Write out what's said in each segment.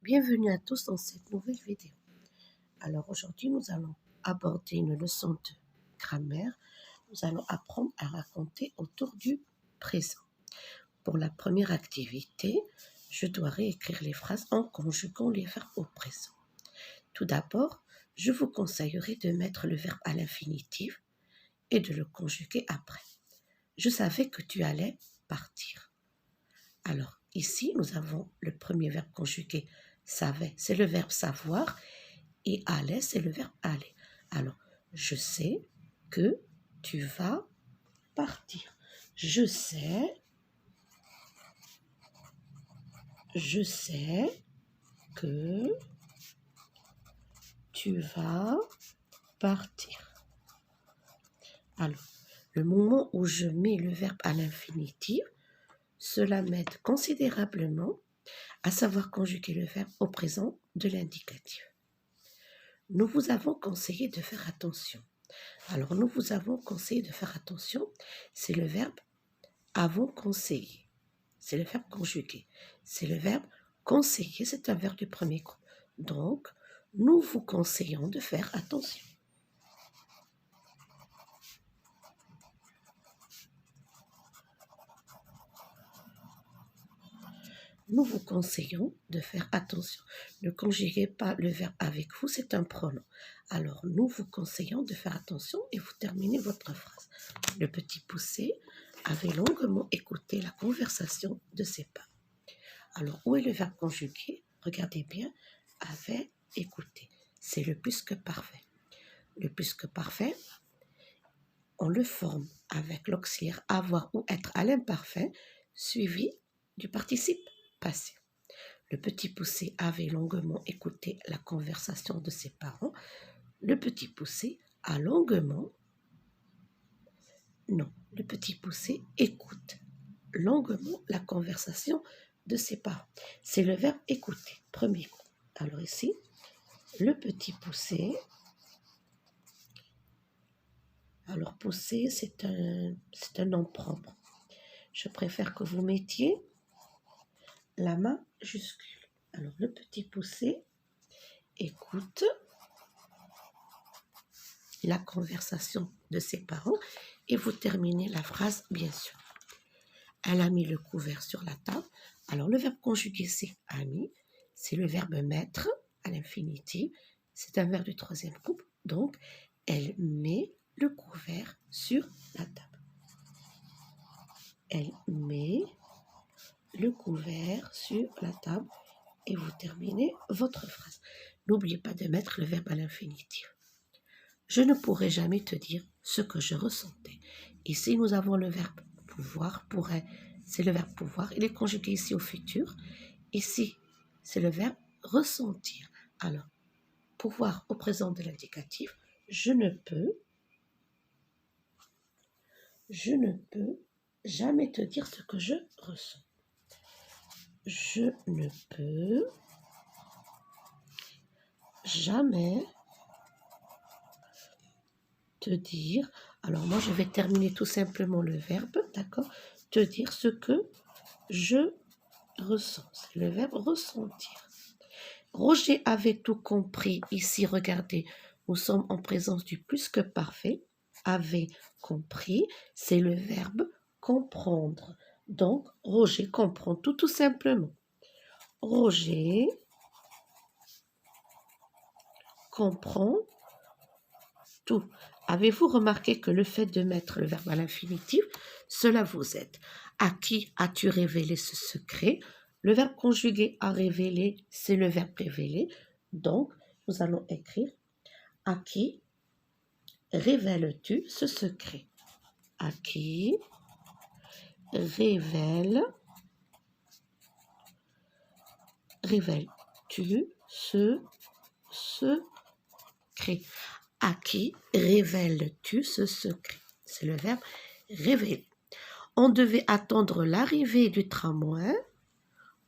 Bienvenue à tous dans cette nouvelle vidéo. Alors aujourd'hui, nous allons aborder une leçon de grammaire. Nous allons apprendre à raconter autour du présent. Pour la première activité, je dois réécrire les phrases en conjuguant les verbes au présent. Tout d'abord, je vous conseillerais de mettre le verbe à l'infinitif et de le conjuguer après. Je savais que tu allais partir. Alors, ici, nous avons le premier verbe conjugué, savait, c'est le verbe savoir, et allait, c'est le verbe aller. Alors, je sais que tu vas partir. Je sais que tu vas partir. Alors, le moment où je mets le verbe à l'infinitif, cela m'aide considérablement à savoir conjuguer le verbe au présent de l'indicatif. Nous vous avons conseillé de faire attention. Alors, nous vous avons conseillé de faire attention, c'est le verbe avons conseillé. C'est le verbe conjugué. C'est le verbe conseiller, c'est un verbe du premier groupe. Donc, nous vous conseillons de faire attention. Nous vous conseillons de faire attention. Ne conjuguez pas le verbe avec vous, c'est un pronom. Alors, nous vous conseillons de faire attention et vous terminez votre phrase. Le petit poussé avait longuement écouté la conversation de ses parents. Alors, où est le verbe conjugué? Regardez bien, avait écouté. C'est le plus que parfait. Le plus que parfait, on le forme avec l'auxiliaire avoir ou être à l'imparfait, suivi du participe passé. Le petit poussé avait longuement écouté la conversation de ses parents. Le petit poussé a longuement... Non, le petit poussé écoute longuement la conversation de ses parents. C'est le verbe écouter, premier coup. Alors ici, le petit poussé. Alors pousser, c'est un nom propre. Je préfère que vous mettiez la majuscule. Alors le petit poussé écoute la conversation de ses parents et vous terminez la phrase bien sûr. Elle a mis le couvert sur la table. Alors le verbe conjugué c'est a mis, c'est le verbe mettre à l'infinitif, c'est un verbe du troisième groupe, donc elle met le couvert sur la table. Elle met le couvert sur la table et vous terminez votre phrase. N'oubliez pas de mettre le verbe à l'infinitif. Je ne pourrai jamais te dire ce que je ressentais. Ici, nous avons le verbe pouvoir, pourrait, c'est le verbe pouvoir. Il est conjugué ici au futur. Ici, c'est le verbe ressentir. Alors, pouvoir au présent de l'indicatif, je ne peux jamais te dire ce que je ressens. Je ne peux jamais te dire, alors moi je vais terminer tout simplement le verbe, d'accord? Te dire ce que je ressens, c'est le verbe ressentir. Roger avait tout compris, ici regardez, nous sommes en présence du plus que parfait, avait compris, c'est le verbe comprendre. Donc Roger comprend tout simplement. Roger comprend tout. Avez-vous remarqué que le fait de mettre le verbe à l'infinitif, cela vous aide? À qui as-tu révélé ce secret? Le verbe conjugué à révéler, c'est le verbe révéler. Donc, nous allons écrire à qui révèles-tu ce secret? À qui révèles-tu ce secret? À qui révèles-tu ce secret? C'est le verbe révéler. On devait attendre l'arrivée du tramway.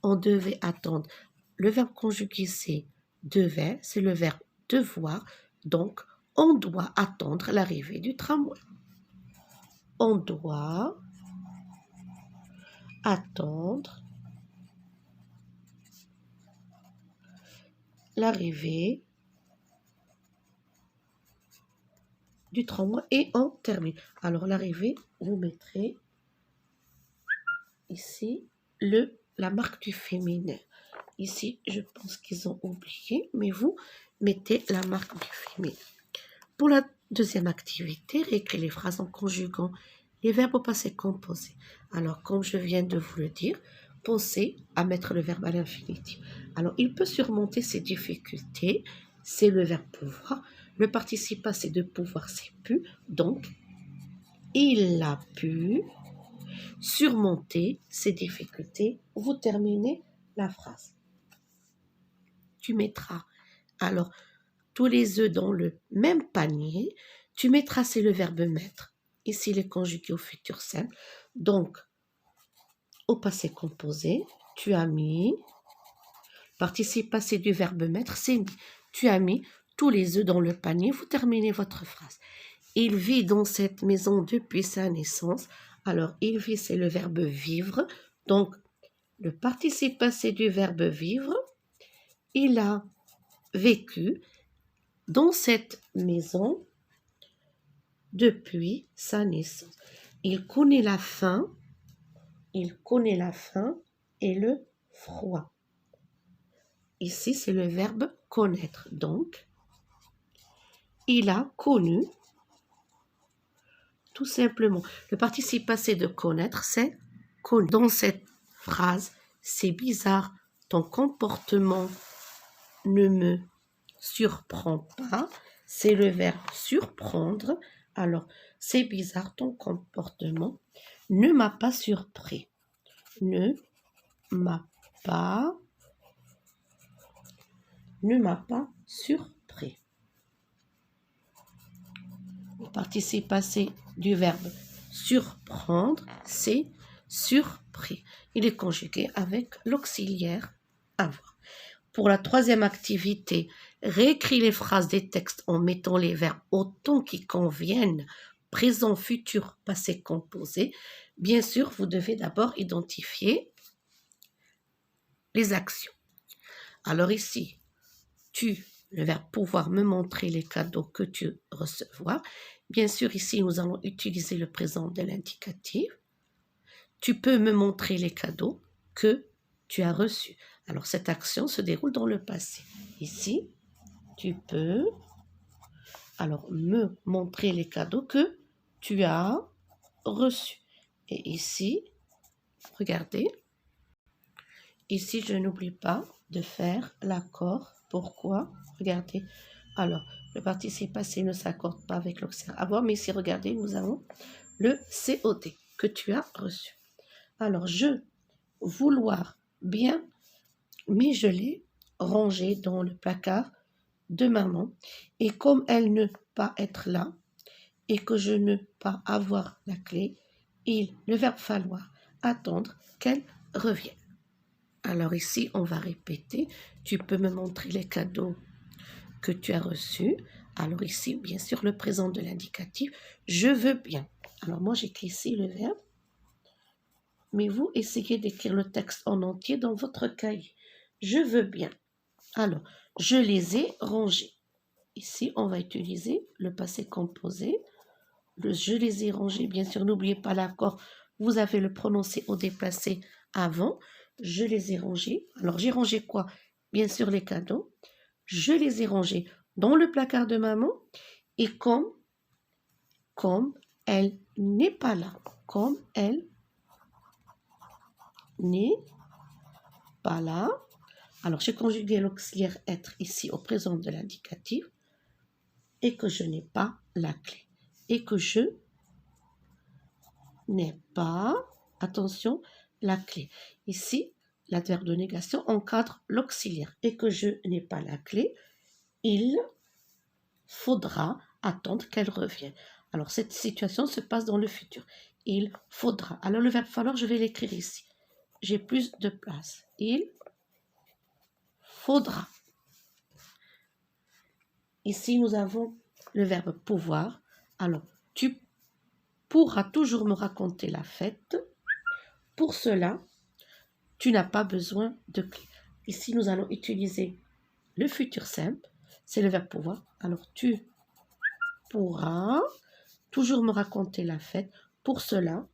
On devait attendre. Le verbe conjugué, c'est devait, c'est le verbe devoir. Donc, on doit attendre l'arrivée du tramway. On doit attendre l'arrivée du 3 mois et on termine. Alors l'arrivée, vous mettrez ici la marque du féminin. Ici, je pense qu'ils ont oublié, mais vous mettez la marque du féminin. Pour la deuxième activité, réécrire les phrases en conjuguant les verbes au passé composé. Alors, comme je viens de vous le dire, pensez à mettre le verbe à l'infinitif. Alors, il peut surmonter ces difficultés. C'est le verbe pouvoir. Le participe passé de pouvoir, c'est pu. Donc, il a pu surmonter ces difficultés. Vous terminez la phrase. Tu mettras alors tous les œufs dans le même panier. Tu mettras, c'est le verbe mettre. Ici, il est conjugué au futur simple. Donc, au passé composé, tu as mis. Participe passé du verbe mettre, c'est mis. Tu as mis tous les œufs dans le panier. Vous terminez votre phrase. Il vit dans cette maison depuis sa naissance. Alors, il vit, c'est le verbe vivre. Donc, le participe passé du verbe vivre, il a vécu dans cette maison depuis sa naissance. Il connaît la faim et le froid. Ici, c'est le verbe connaître. Donc, il a connu, tout simplement. Le participe passé de connaître, c'est connu. Dans cette phrase, c'est bizarre, ton comportement ne me surprend pas. C'est le verbe surprendre. Alors, c'est bizarre, ton comportement ne m'a pas surpris. Ne m'a pas surpris. Le participe passé du verbe surprendre, c'est surpris. Il est conjugué avec l'auxiliaire avoir. Pour la troisième activité, réécris les phrases des textes en mettant les verbes au temps qui conviennent, présent, futur, passé composé. Bien sûr, vous devez d'abord identifier les actions. Alors ici, le verbe pouvoir me montrer les cadeaux que tu recevras. Bien sûr, ici, nous allons utiliser le présent de l'indicatif. Tu peux me montrer les cadeaux que tu as reçus. Alors, cette action se déroule dans le passé. Ici, tu peux me montrer les cadeaux que tu as reçus. Et ici, regardez, ici, je n'oublie pas de faire l'accord. Pourquoi? Regardez. Alors, le participe passé ne s'accorde pas avec l'auxiliaire avoir, mais ici, regardez, nous avons le COD que tu as reçu. Alors, vouloir bien, mais je l'ai rangé dans le placard de maman. Et comme elle ne peut pas être là et que je ne peux pas avoir la clé, le verbe falloir attendre qu'elle revienne. Alors ici, on va répéter. Tu peux me montrer les cadeaux que tu as reçus. Alors ici, bien sûr, le présent de l'indicatif. Je veux bien. Alors moi, j'écris ici le verbe. Mais vous, essayez d'écrire le texte en entier dans votre cahier. Je veux bien. Alors, je les ai rangés. Ici, on va utiliser le passé composé. Le je les ai rangés, bien sûr, n'oubliez pas l'accord. Vous avez le prononcé au déplacé avant. Je les ai rangés. Alors, j'ai rangé quoi? Bien sûr, les cadeaux. Je les ai rangés dans le placard de maman. Et comme elle n'est pas là, comme elle n'est pas là, alors j'ai conjugué l'auxiliaire être ici au présent de l'indicatif et que je n'ai pas la clé. Et que je n'ai pas, attention, la clé. Ici, l'adverbe de négation encadre l'auxiliaire. Et que je n'ai pas la clé, il faudra attendre qu'elle revienne. Alors, cette situation se passe dans le futur. Il faudra. Alors, le verbe falloir, je vais l'écrire ici. J'ai plus de place. Il faudra. Ici, nous avons le verbe pouvoir. Alors, tu pourras toujours me raconter la fête. Pour cela, tu n'as pas besoin de clé. Ici, nous allons utiliser le futur simple, c'est le verbe pouvoir. Alors, tu pourras toujours me raconter la fête. Pour cela,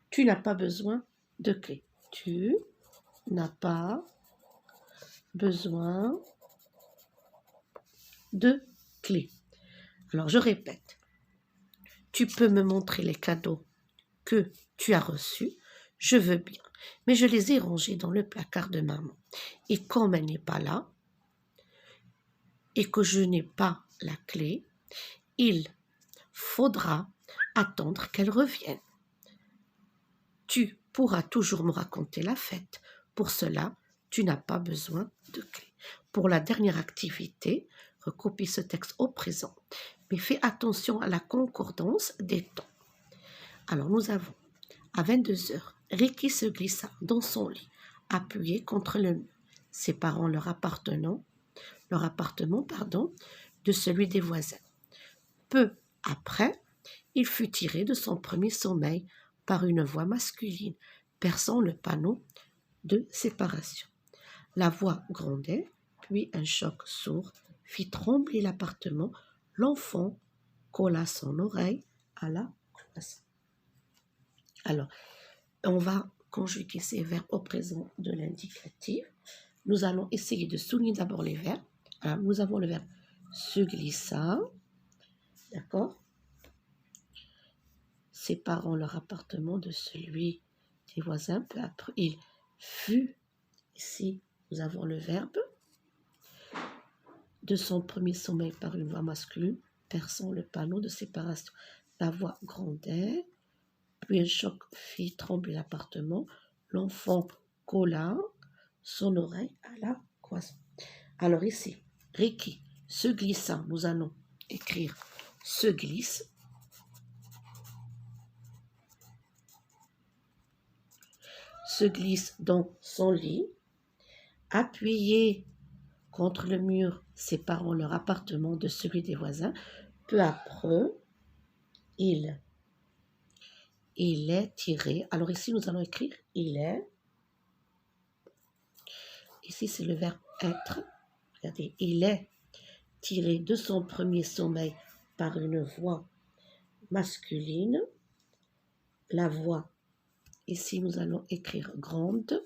tu n'as pas besoin de clé. Tu n'as pas besoin de clé. Alors, je répète. Tu peux me montrer les cadeaux que tu as reçus. Je veux bien. Mais je les ai rangés dans le placard de maman. Et comme elle n'est pas là, et que je n'ai pas la clé, il faudra attendre qu'elle revienne. Tu pourras toujours me raconter la fête. Pour cela, tu n'as pas besoin de clé. Pour la dernière activité, recopie ce texte au présent, mais fais attention à la concordance des temps. Alors nous avons, à 22 heures, Ricky se glissa dans son lit, appuyé contre le mur, séparant leur appartement, de celui des voisins. Peu après, il fut tiré de son premier sommeil par une voix masculine, perçant le panneau de séparation. La voix grondait, puis un choc sourd fit trembler l'appartement. L'enfant colla son oreille à la cloison. Alors, on va conjuguer ces verbes au présent de l'indicatif. Nous allons essayer de souligner d'abord les verbes. Alors, nous avons le verbe se glissa, d'accord, séparant leur appartement de celui des voisins. Peu après, il fut, ici, nous avons le verbe, de son premier sommeil par une voix masculine, perçant le panneau de séparation. La voix grondait, puis un choc fit trembler l'appartement. L'enfant colla son oreille à la cloison. Alors ici, Ricky se glissa, nous allons écrire se glisse. Se glisse dans son lit, appuyé contre le mur séparant leur appartement de celui des voisins. Peu après, il est tiré. Alors ici, nous allons écrire il est. Ici, c'est le verbe être. Regardez, il est tiré de son premier sommeil par une voix masculine. La voix, ici, nous allons écrire grande.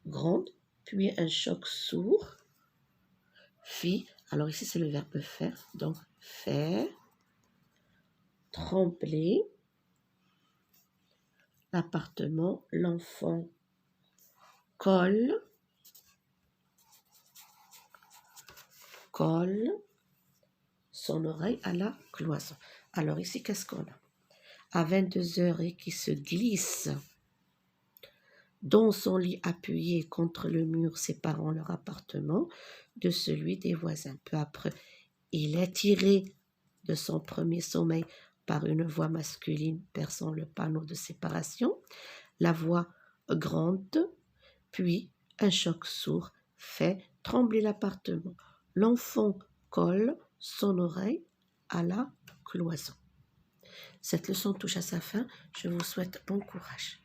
Grande, puis un choc sourd. Fit, alors ici, c'est le verbe faire. Donc, faire, trembler l'appartement, l'enfant colle son oreille à la cloison. Alors ici, qu'est-ce qu'on a? À 22 heures et qui se glisse dans son lit appuyé contre le mur séparant leur appartement de celui des voisins. Peu après, il est tiré de son premier sommeil par une voix masculine perçant le panneau de séparation. La voix grande, puis un choc sourd fait trembler l'appartement. L'enfant colle son oreille à la cloison. Cette leçon touche à sa fin. Je vous souhaite bon courage.